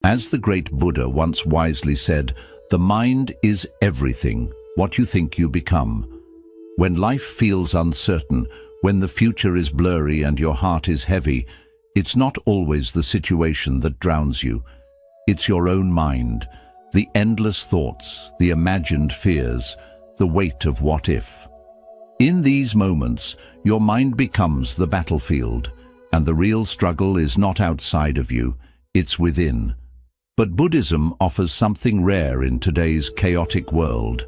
As the great Buddha once wisely said, the mind is everything, what you think you become. When life feels uncertain, when the future is blurry and your heart is heavy, it's not always the situation that drowns you. It's your own mind, the endless thoughts, the imagined fears, the weight of what if. In these moments, your mind becomes the battlefield, and the real struggle is not outside of you, it's within. But Buddhism offers something rare in today's chaotic world,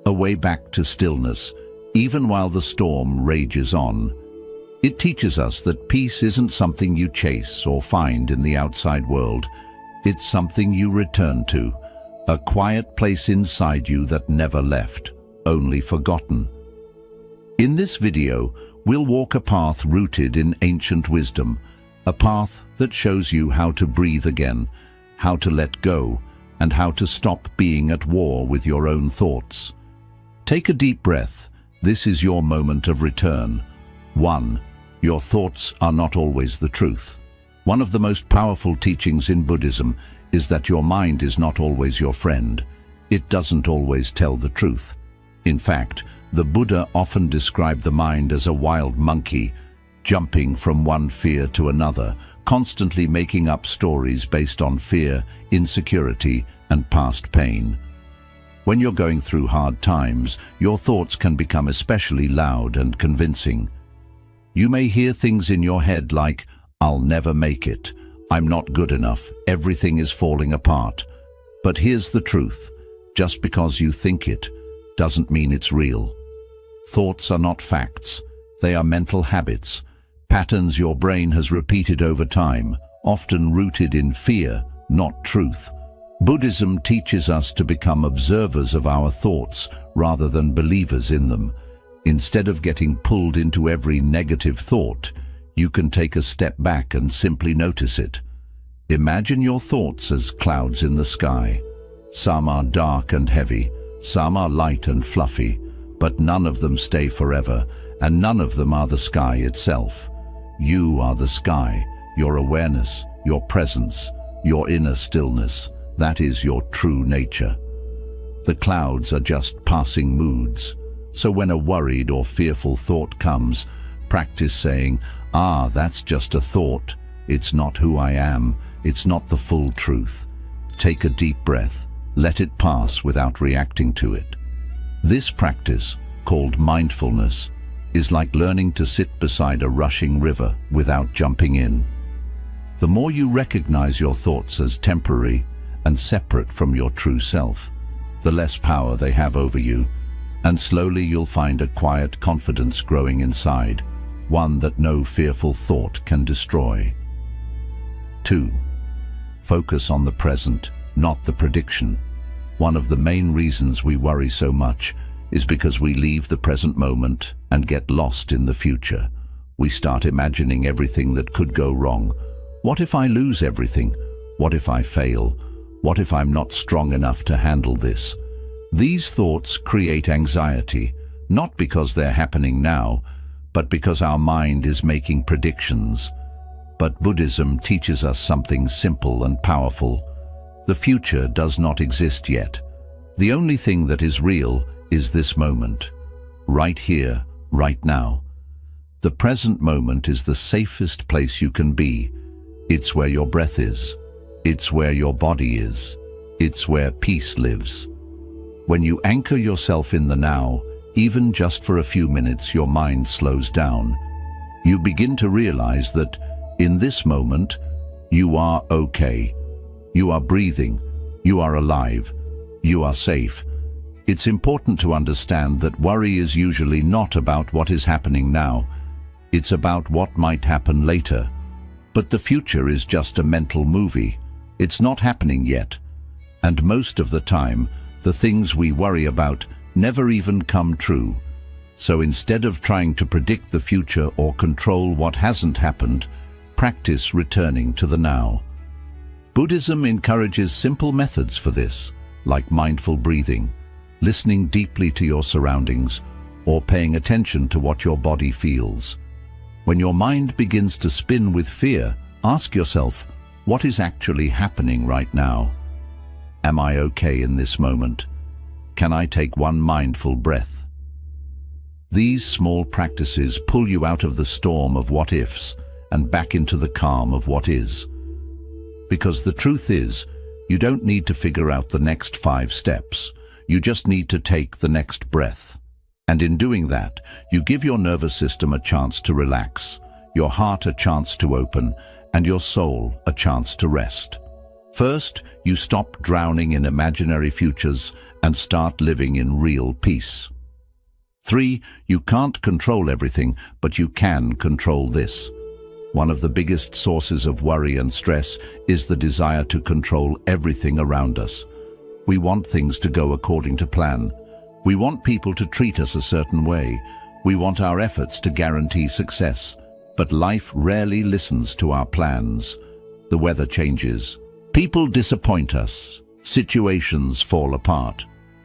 a way back to stillness, even while the storm rages on. It teaches us that peace isn't something you chase or find in the outside world. It's something you return to, a quiet place inside you that never left, only forgotten. In this video, we'll walk a path rooted in ancient wisdom, a path that shows you how to breathe again, how to let go, and how to stop being at war with your own thoughts. Take a deep breath. This is your moment of return. 1. Your thoughts are not always the truth. One of the most powerful teachings in Buddhism is that your mind is not always your friend. It doesn't always tell the truth. In fact, the Buddha often described the mind as a wild monkey, jumping from one fear to another, constantly making up stories based on fear, insecurity, and past pain. When you're going through hard times, your thoughts can become especially loud and convincing. You may hear things in your head like, "I'll never make it," "I'm not good enough," "Everything is falling apart." But here's the truth. Just because you think it doesn't mean it's real. Thoughts are not facts. They are mental habits, patterns your brain has repeated over time, often rooted in fear, not truth. Buddhism teaches us to become observers of our thoughts rather than believers in them. Instead of getting pulled into every negative thought, you can take a step back and simply notice it. Imagine your thoughts as clouds in the sky. Some are dark and heavy, some are light and fluffy, but none of them stay forever, and none of them are the sky itself. You are the sky, your awareness, your presence, your inner stillness. That is your true nature. The clouds are just passing moods. So when a worried or fearful thought comes, practice saying, that's just a thought. It's not who I am. It's not the full truth. Take a deep breath. Let it pass without reacting to it. This practice, called mindfulness, is like learning to sit beside a rushing river without jumping in. The more you recognize your thoughts as temporary and separate from your true self, the less power they have over you, and slowly you'll find a quiet confidence growing inside, one that no fearful thought can destroy. 2. Focus on the present, not the prediction. One of the main reasons we worry so much is because we leave the present moment and get lost in the future. We start imagining everything that could go wrong. What if I lose everything? What if I fail? What if I'm not strong enough to handle this? These thoughts create anxiety, not because they're happening now, but because our mind is making predictions. But Buddhism teaches us something simple and powerful. The future does not exist yet. The only thing that is real is this moment, right here, right now. The present moment is the safest place you can be. It's where your breath is. It's where your body is. It's where peace lives. When you anchor yourself in the now, even just for a few minutes, your mind slows down. You begin to realize that in this moment, you are okay. You are breathing. You are alive. You are safe. It's important to understand that worry is usually not about what is happening now. It's about what might happen later. But the future is just a mental movie. It's not happening yet. And most of the time, the things we worry about never even come true. So instead of trying to predict the future or control what hasn't happened, practice returning to the now. Buddhism encourages simple methods for this, like mindful breathing, listening deeply to your surroundings, or paying attention to what your body feels. When your mind begins to spin with fear, ask yourself, What is actually happening right now? Am I okay in this moment? Can I take one mindful breath? These small practices pull you out of the storm of what-ifs and back into the calm of what is. Because the truth is, you don't need to figure out the next 5 steps. You just need to take the next breath. And in doing that, you give your nervous system a chance to relax, your heart a chance to open, and your soul a chance to rest. First, you stop drowning in imaginary futures and start living in real peace. 3, you can't control everything, but you can control this. One of the biggest sources of worry and stress is the desire to control everything around us. We want things to go according to plan. We want people to treat us a certain way. We want our efforts to guarantee success. But life rarely listens to our plans. The weather changes. People disappoint us. Situations fall apart.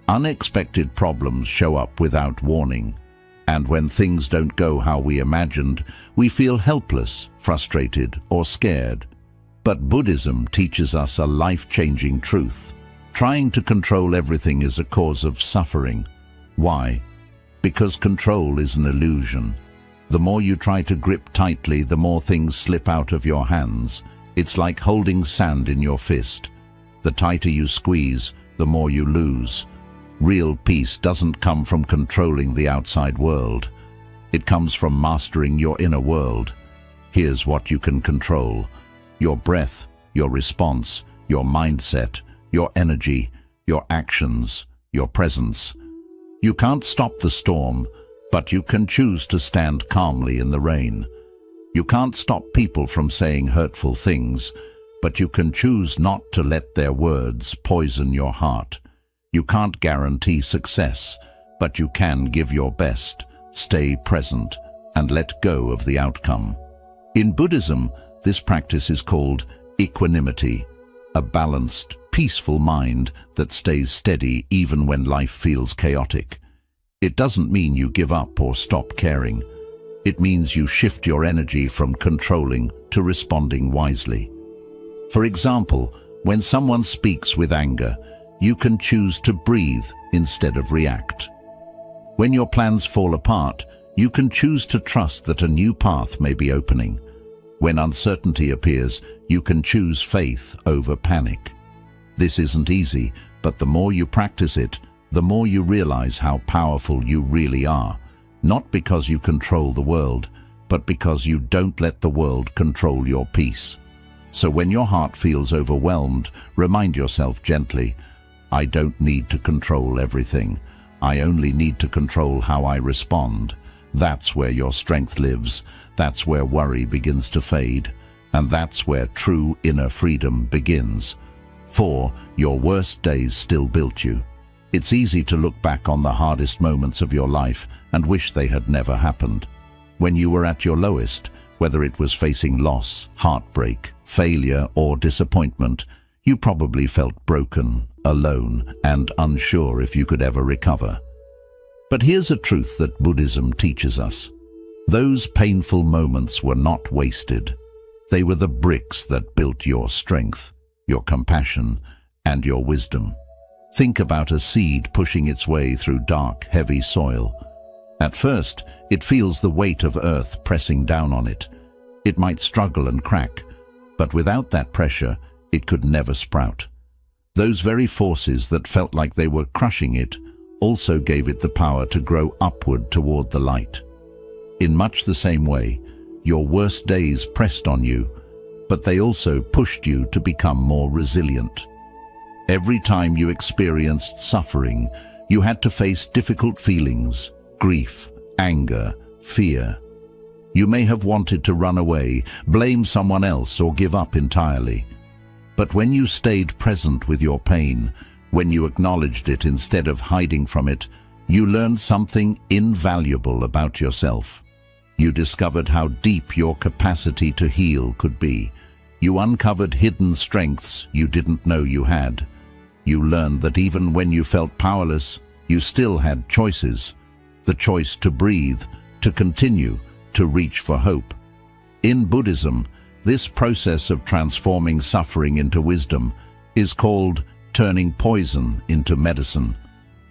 Unexpected problems show up without warning. And when things don't go how we imagined, we feel helpless, frustrated, or scared. But Buddhism teaches us a life-changing truth. Trying to control everything is a cause of suffering. Why? Because control is an illusion. The more you try to grip tightly, the more things slip out of your hands. It's like holding sand in your fist. The tighter you squeeze, the more you lose. Real peace doesn't come from controlling the outside world. It comes from mastering your inner world. Here's what you can control: your breath, your response, your mindset, your energy, your actions, your presence. You can't stop the storm, but you can choose to stand calmly in the rain. You can't stop people from saying hurtful things, but you can choose not to let their words poison your heart. You can't guarantee success, but you can give your best, stay present, and let go of the outcome. In Buddhism, this practice is called equanimity, a balanced, peaceful mind that stays steady even when life feels chaotic. It doesn't mean you give up or stop caring. It means you shift your energy from controlling to responding wisely. For example, when someone speaks with anger, you can choose to breathe instead of react. When your plans fall apart, you can choose to trust that a new path may be opening. When uncertainty appears, you can choose faith over panic. This isn't easy, but the more you practice it, the more you realize how powerful you really are, not because you control the world, but because you don't let the world control your peace. So when your heart feels overwhelmed, remind yourself gently, I don't need to control everything. I only need to control how I respond. That's where your strength lives. That's where worry begins to fade. And that's where true inner freedom begins. For your worst days still built you. It's easy to look back on the hardest moments of your life and wish they had never happened. When you were at your lowest, whether it was facing loss, heartbreak, failure, or disappointment, you probably felt broken, alone, and unsure if you could ever recover. But here's a truth that Buddhism teaches us. Those painful moments were not wasted. They were the bricks that built your strength, your compassion, and your wisdom. Think about a seed pushing its way through dark, heavy soil. At first, it feels the weight of earth pressing down on it. It might struggle and crack, but without that pressure, it could never sprout. Those very forces that felt like they were crushing it also gave it the power to grow upward toward the light. In much the same way, your worst days pressed on you, but they also pushed you to become more resilient. Every time you experienced suffering, you had to face difficult feelings, grief, anger, fear. You may have wanted to run away, blame someone else, or give up entirely. But when you stayed present with your pain, when you acknowledged it instead of hiding from it, you learned something invaluable about yourself. You discovered how deep your capacity to heal could be. You uncovered hidden strengths you didn't know you had. You learned that even when you felt powerless, you still had choices. The choice to breathe, to continue, to reach for hope. In Buddhism, This process of transforming suffering into wisdom is called turning poison into medicine.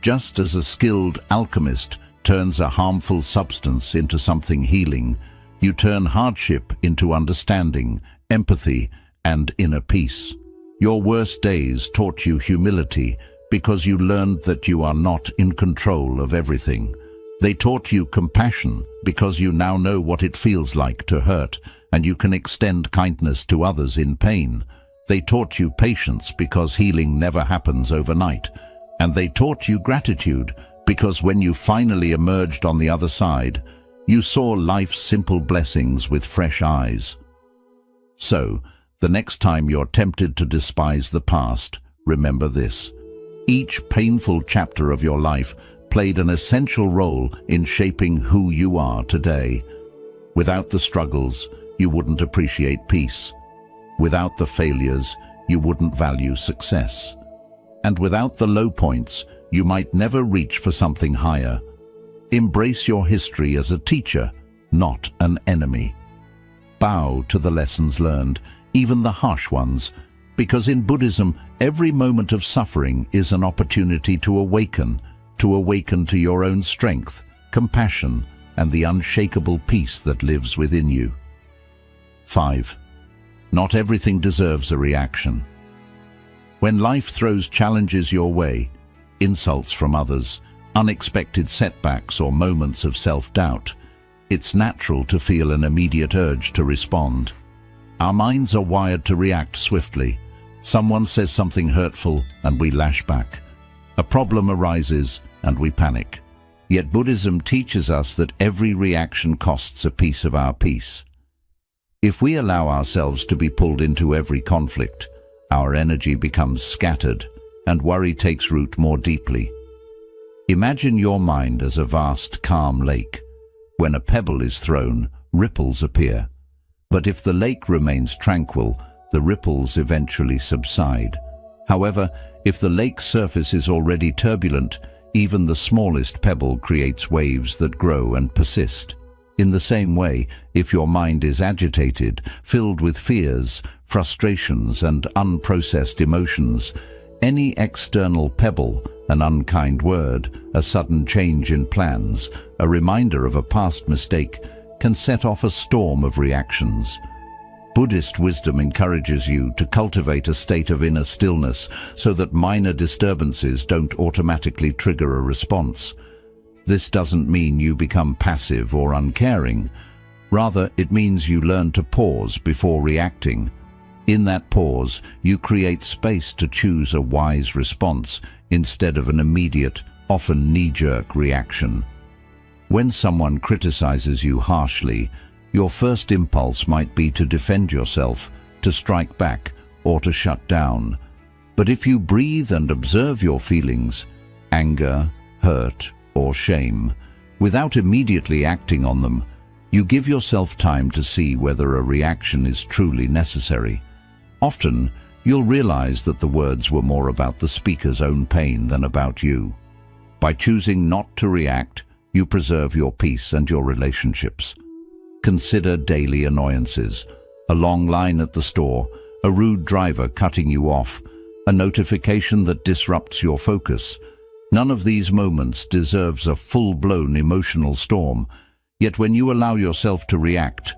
Just as a skilled alchemist turns a harmful substance into something healing, you turn hardship into understanding, empathy, and inner peace. Your worst days taught you humility because you learned that you are not in control of everything. They taught you compassion because you now know what it feels like to hurt, and you can extend kindness to others in pain. They taught you patience because healing never happens overnight. And they taught you gratitude because when you finally emerged on the other side, you saw life's simple blessings with fresh eyes. So, the next time you're tempted to despise the past, remember this. Each painful chapter of your life played an essential role in shaping who you are today. Without the struggles, you wouldn't appreciate peace. Without the failures, you wouldn't value success. And without the low points, you might never reach for something higher. Embrace your history as a teacher, not an enemy. Bow to the lessons learned, even the harsh ones, because in Buddhism, every moment of suffering is an opportunity to awaken to your own strength, compassion, and the unshakable peace that lives within you. 5. Not everything deserves a reaction. When life throws challenges your way, insults from others, unexpected setbacks or moments of self-doubt, it's natural to feel an immediate urge to respond. Our minds are wired to react swiftly. Someone says something hurtful and we lash back. A problem arises and we panic. Yet Buddhism teaches us that every reaction costs a piece of our peace. If we allow ourselves to be pulled into every conflict, our energy becomes scattered and worry takes root more deeply. Imagine your mind as a vast, calm lake. When a pebble is thrown, ripples appear. But if the lake remains tranquil, the ripples eventually subside. However, if the lake's surface is already turbulent, even the smallest pebble creates waves that grow and persist. In the same way, if your mind is agitated, filled with fears, frustrations, and unprocessed emotions, any external pebble, an unkind word, a sudden change in plans, a reminder of a past mistake, can set off a storm of reactions. Buddhist wisdom encourages you to cultivate a state of inner stillness so that minor disturbances don't automatically trigger a response. This doesn't mean you become passive or uncaring. Rather, it means you learn to pause before reacting. In that pause, you create space to choose a wise response instead of an immediate, often knee-jerk reaction. When someone criticizes you harshly, your first impulse might be to defend yourself, to strike back, or to shut down. But if you breathe and observe your feelings, anger, hurt, or shame, without immediately acting on them, you give yourself time to see whether a reaction is truly necessary. Often, you'll realize that the words were more about the speaker's own pain than about you. By choosing not to react, you preserve your peace and your relationships. Consider daily annoyances: a long line at the store, a rude driver cutting you off, a notification that disrupts your focus. None of these moments deserves a full-blown emotional storm, yet when you allow yourself to react,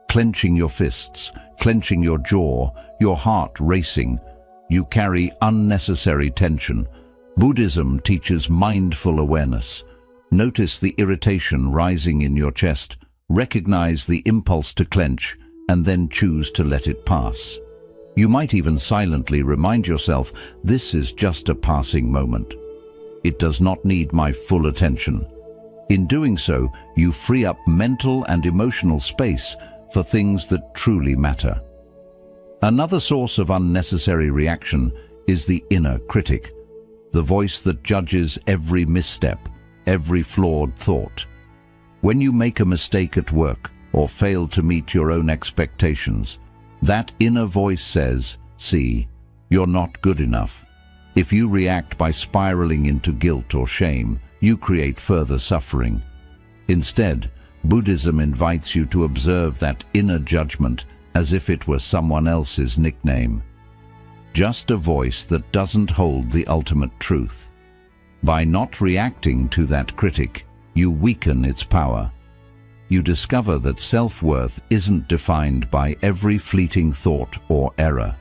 clenching your fists, clenching your jaw, your heart racing, you carry unnecessary tension. Buddhism teaches mindful awareness. Notice the irritation rising in your chest, recognize the impulse to clench, and then choose to let it pass. You might even silently remind yourself, this is just a passing moment. It does not need my full attention. In doing so, you free up mental and emotional space for things that truly matter. Another source of unnecessary reaction is the inner critic, the voice that judges every misstep, every flawed thought. When you make a mistake at work or fail to meet your own expectations, that inner voice says, "See, you're not good enough." If you react by spiraling into guilt or shame, you create further suffering. Instead, Buddhism invites you to observe that inner judgment as if it were someone else's nickname. Just a voice that doesn't hold the ultimate truth. By not reacting to that critic, you weaken its power. You discover that self-worth isn't defined by every fleeting thought or error.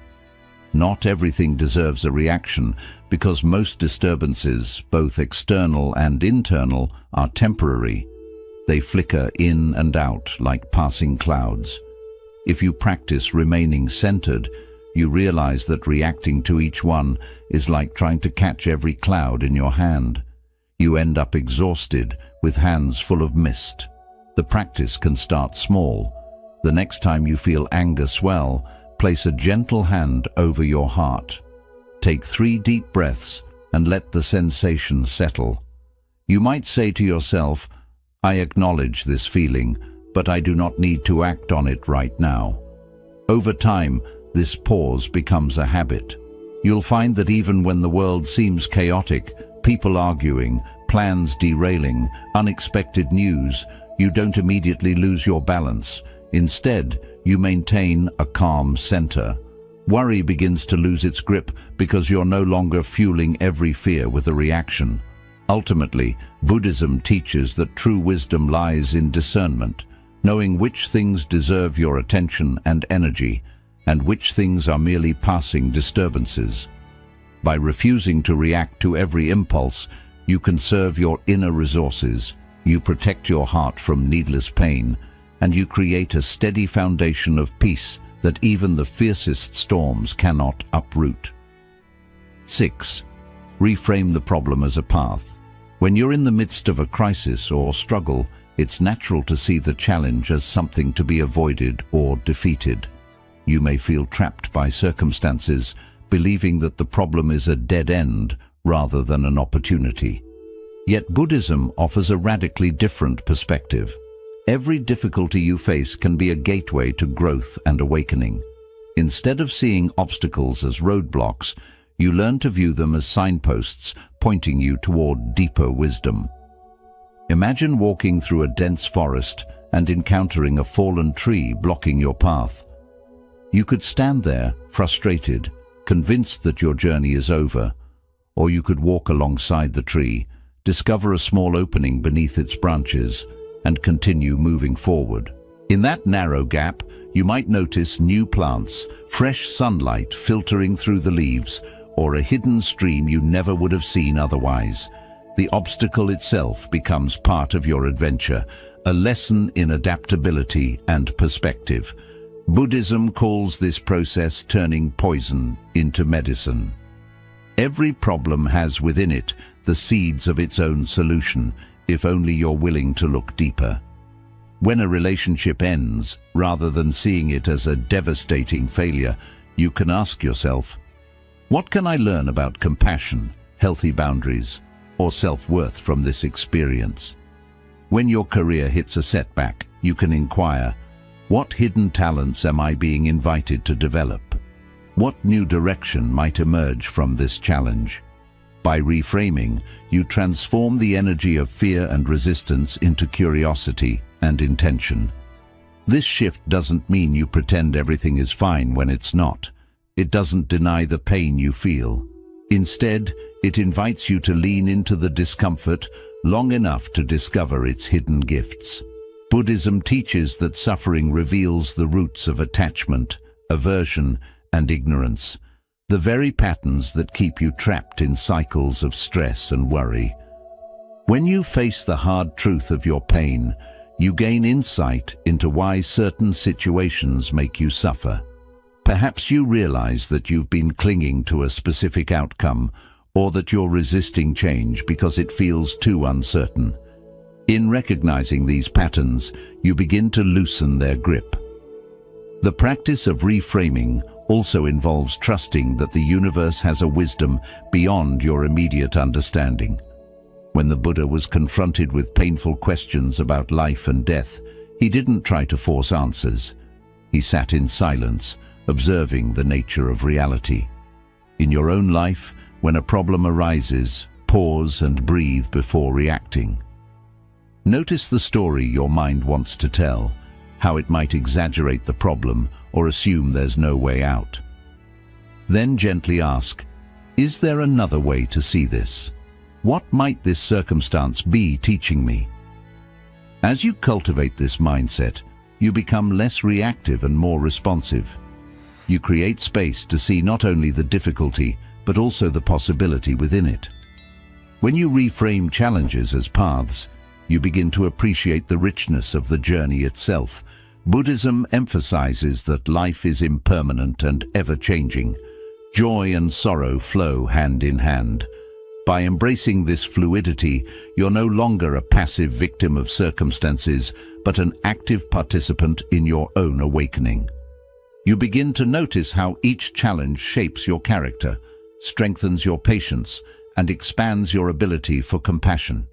Not everything deserves a reaction, because most disturbances, both external and internal, are temporary. They flicker in and out like passing clouds. If you practice remaining centered, you realize that reacting to each one is like trying to catch every cloud in your hand. You end up exhausted, with hands full of mist. The practice can start small. The next time you feel anger swell, place a gentle hand over your heart. Take 3 deep breaths and let the sensation settle. You might say to yourself, "I acknowledge this feeling, but I do not need to act on it right now." Over time, this pause becomes a habit. You'll find that even when the world seems chaotic, people arguing, plans derailing, unexpected news, you don't immediately lose your balance. Instead, you maintain a calm center. Worry begins to lose its grip because you're no longer fueling every fear with a reaction. Ultimately, Buddhism teaches that true wisdom lies in discernment, knowing which things deserve your attention and energy, and which things are merely passing disturbances. By refusing to react to every impulse, you conserve your inner resources, you protect your heart from needless pain, and you create a steady foundation of peace that even the fiercest storms cannot uproot. 6. Reframe the problem as a path. When you're in the midst of a crisis or struggle, it's natural to see the challenge as something to be avoided or defeated. You may feel trapped by circumstances, believing that the problem is a dead end rather than an opportunity. Yet Buddhism offers a radically different perspective. Every difficulty you face can be a gateway to growth and awakening. Instead of seeing obstacles as roadblocks, you learn to view them as signposts pointing you toward deeper wisdom. Imagine walking through a dense forest and encountering a fallen tree blocking your path. You could stand there, frustrated, convinced that your journey is over, or you could walk alongside the tree, discover a small opening beneath its branches, and continue moving forward. In that narrow gap, you might notice new plants, fresh sunlight filtering through the leaves, or a hidden stream you never would have seen otherwise. The obstacle itself becomes part of your adventure, a lesson in adaptability and perspective. Buddhism calls this process turning poison into medicine. Every problem has within it the seeds of its own solution, if only you're willing to look deeper. When a relationship ends, rather than seeing it as a devastating failure, you can ask yourself, what can I learn about compassion, healthy boundaries, or self-worth from this experience? When your career hits a setback, you can inquire, what hidden talents am I being invited to develop? What new direction might emerge from this challenge? By reframing, you transform the energy of fear and resistance into curiosity and intention. This shift doesn't mean you pretend everything is fine when it's not. It doesn't deny the pain you feel. Instead, it invites you to lean into the discomfort long enough to discover its hidden gifts. Buddhism teaches that suffering reveals the roots of attachment, aversion, and ignorance, the very patterns that keep you trapped in cycles of stress and worry. When you face the hard truth of your pain, you gain insight into why certain situations make you suffer. Perhaps you realize that you've been clinging to a specific outcome, or that you're resisting change because it feels too uncertain. In recognizing these patterns, you begin to loosen their grip. The practice of reframing also involves trusting that the universe has a wisdom beyond your immediate understanding. When the Buddha was confronted with painful questions about life and death, he didn't try to force answers. He sat in silence, observing the nature of reality. In your own life, when a problem arises, pause and breathe before reacting. Notice the story your mind wants to tell, how it might exaggerate the problem or assume there's no way out. Then gently ask, is there another way to see this? What might this circumstance be teaching me? As you cultivate this mindset, you become less reactive and more responsive. You create space to see not only the difficulty, but also the possibility within it. When you reframe challenges as paths, you begin to appreciate the richness of the journey itself. Buddhism emphasizes that life is impermanent and ever-changing. Joy and sorrow flow hand in hand. By embracing this fluidity, you're no longer a passive victim of circumstances, but an active participant in your own awakening. You begin to notice how each challenge shapes your character, strengthens your patience, and expands your ability for compassion.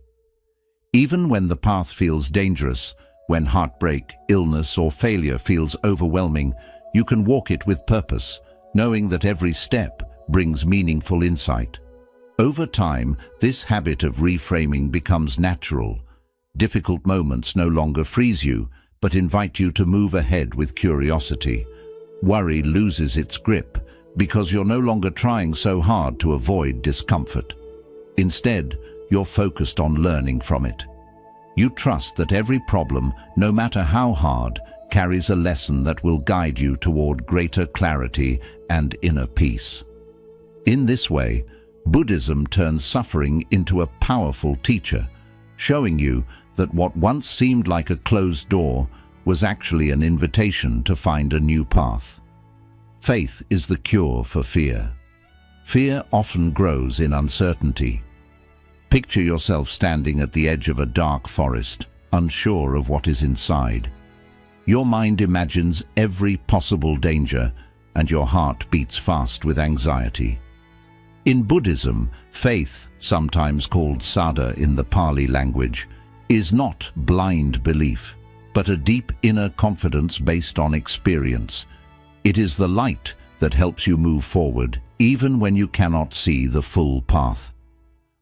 Even when the path feels dangerous, when heartbreak, illness, or failure feels overwhelming, you can walk it with purpose, knowing that every step brings meaningful insight. Over time, this habit of reframing becomes natural. Difficult moments no longer freeze you, but invite you to move ahead with curiosity. Worry loses its grip because you're no longer trying so hard to avoid discomfort. Instead, you're focused on learning from it. You trust that every problem, no matter how hard, carries a lesson that will guide you toward greater clarity and inner peace. In this way, Buddhism turns suffering into a powerful teacher, showing you that what once seemed like a closed door was actually an invitation to find a new path. Faith is the cure for fear. Fear often grows in uncertainty. Picture yourself standing at the edge of a dark forest, unsure of what is inside. Your mind imagines every possible danger, and your heart beats fast with anxiety. In Buddhism, faith, sometimes called saddha in the Pali language, is not blind belief, but a deep inner confidence based on experience. It is the light that helps you move forward, even when you cannot see the full path.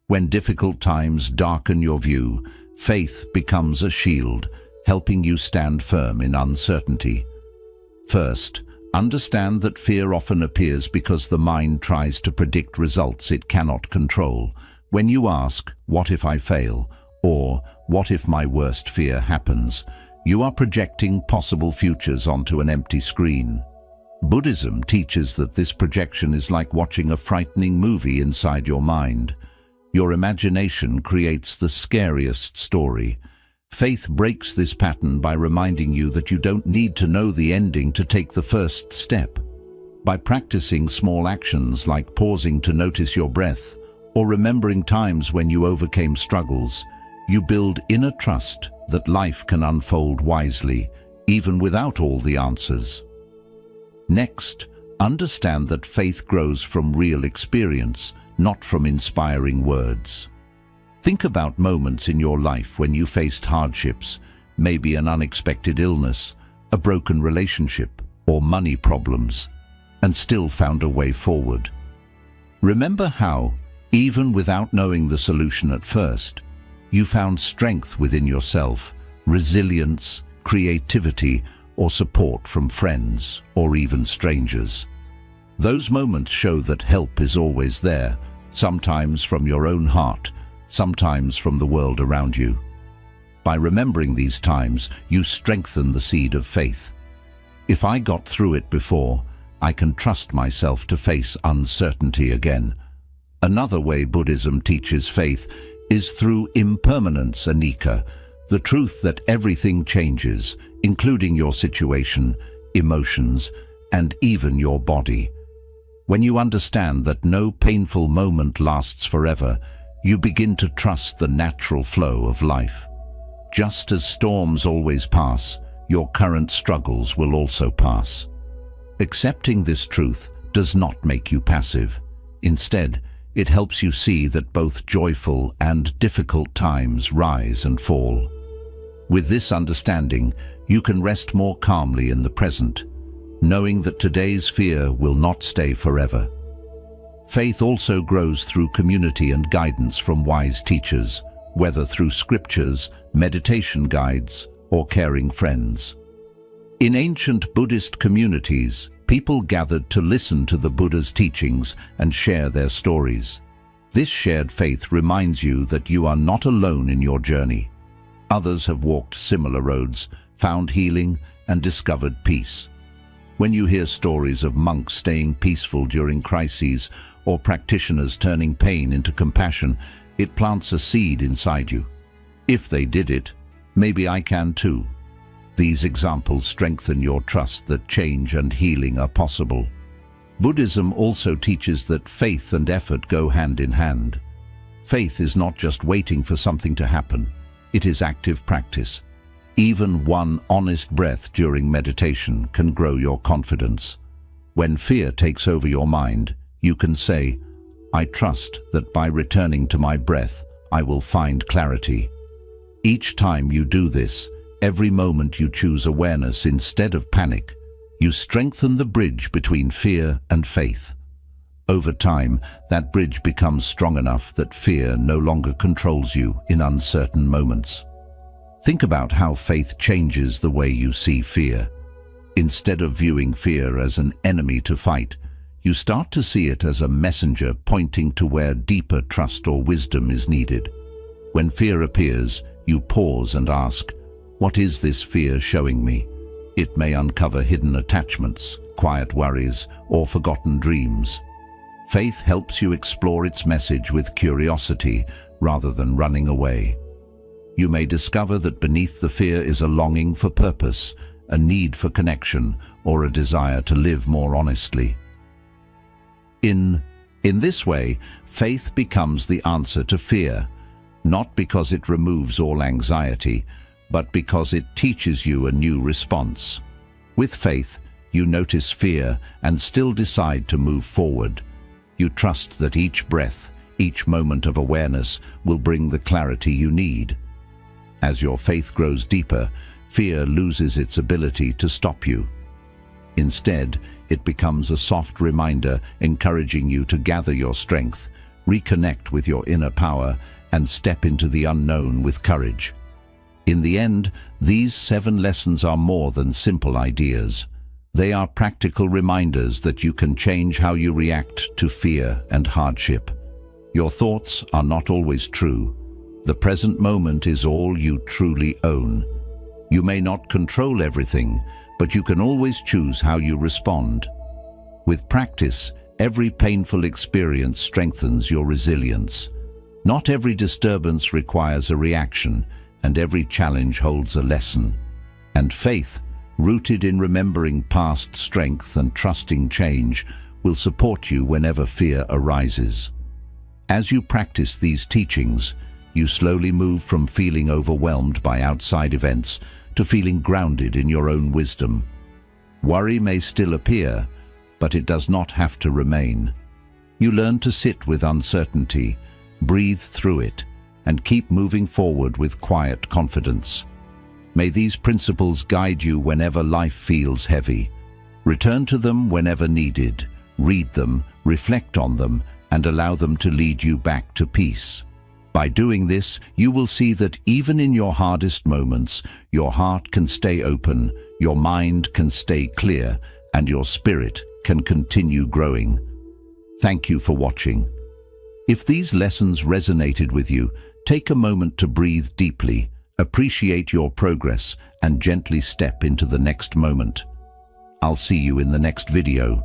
When difficult times darken your view, faith becomes a shield, helping you stand firm in uncertainty. First, understand that fear often appears because the mind tries to predict results it cannot control. When you ask, "What if I fail?" or "What if my worst fear happens?" you are projecting possible futures onto an empty screen. Buddhism teaches that this projection is like watching a frightening movie inside your mind. Your imagination creates the scariest story. Faith breaks this pattern by reminding you that you don't need to know the ending to take the first step. By practicing small actions like pausing to notice your breath or remembering times when you overcame struggles, you build inner trust that life can unfold wisely, even without all the answers. Next, understand that faith grows from real experience, not from inspiring words. Think about moments in your life when you faced hardships, maybe an unexpected illness, a broken relationship, or money problems, and still found a way forward. Remember how, even without knowing the solution at first, you found strength within yourself, resilience, creativity, or support from friends or even strangers. Those moments show that help is always there, sometimes from your own heart, sometimes from the world around you. By remembering these times, you strengthen the seed of faith. If I got through it before, I can trust myself to face uncertainty again. Another way Buddhism teaches faith is through impermanence, Anicca, the truth that everything changes, including your situation, emotions, and even your body. When you understand that no painful moment lasts forever, you begin to trust the natural flow of life. Just as storms always pass, your current struggles will also pass. Accepting this truth does not make you passive. Instead, it helps you see that both joyful and difficult times rise and fall. With this understanding, you can rest more calmly in the present, knowing that today's fear will not stay forever. Faith also grows through community and guidance from wise teachers, whether through scriptures, meditation guides, or caring friends. In ancient Buddhist communities, people gathered to listen to the Buddha's teachings and share their stories. This shared faith reminds you that you are not alone in your journey. Others have walked similar roads, found healing, and discovered peace. When you hear stories of monks staying peaceful during crises or practitioners turning pain into compassion, it plants a seed inside you. If they did it, maybe I can too. These examples strengthen your trust that change and healing are possible. Buddhism also teaches that faith and effort go hand in hand. Faith is not just waiting for something to happen. It is active practice. Even one honest breath during meditation can grow your confidence. When fear takes over your mind, you can say, "I trust that by returning to my breath, I will find clarity." Each time you do this, every moment you choose awareness instead of panic, you strengthen the bridge between fear and faith. Over time, that bridge becomes strong enough that fear no longer controls you in uncertain moments. Think about how faith changes the way you see fear. Instead of viewing fear as an enemy to fight, you start to see it as a messenger pointing to where deeper trust or wisdom is needed. When fear appears, you pause and ask, "What is this fear showing me?" It may uncover hidden attachments, quiet worries, or forgotten dreams. Faith helps you explore its message with curiosity rather than running away. You may discover that beneath the fear is a longing for purpose, a need for connection, or a desire to live more honestly. In this way, faith becomes the answer to fear, not because it removes all anxiety, but because it teaches you a new response. With faith, you notice fear and still decide to move forward. You trust that each breath, each moment of awareness will bring the clarity you need. As your faith grows deeper, fear loses its ability to stop you. Instead, it becomes a soft reminder encouraging you to gather your strength, reconnect with your inner power, and step into the unknown with courage. In the end, these 7 lessons are more than simple ideas. They are practical reminders that you can change how you react to fear and hardship. Your thoughts are not always true. The present moment is all you truly own. You may not control everything, but you can always choose how you respond. With practice, every painful experience strengthens your resilience. Not every disturbance requires a reaction, and every challenge holds a lesson. And faith, rooted in remembering past strength and trusting change, will support you whenever fear arises. As you practice these teachings, you slowly move from feeling overwhelmed by outside events to feeling grounded in your own wisdom. Worry may still appear, but it does not have to remain. You learn to sit with uncertainty, breathe through it, and keep moving forward with quiet confidence. May these principles guide you whenever life feels heavy. Return to them whenever needed. Read them, reflect on them, and allow them to lead you back to peace. By doing this, you will see that even in your hardest moments, your heart can stay open, your mind can stay clear, and your spirit can continue growing. Thank you for watching. If these lessons resonated with you, take a moment to breathe deeply, appreciate your progress, and gently step into the next moment. I'll see you in the next video.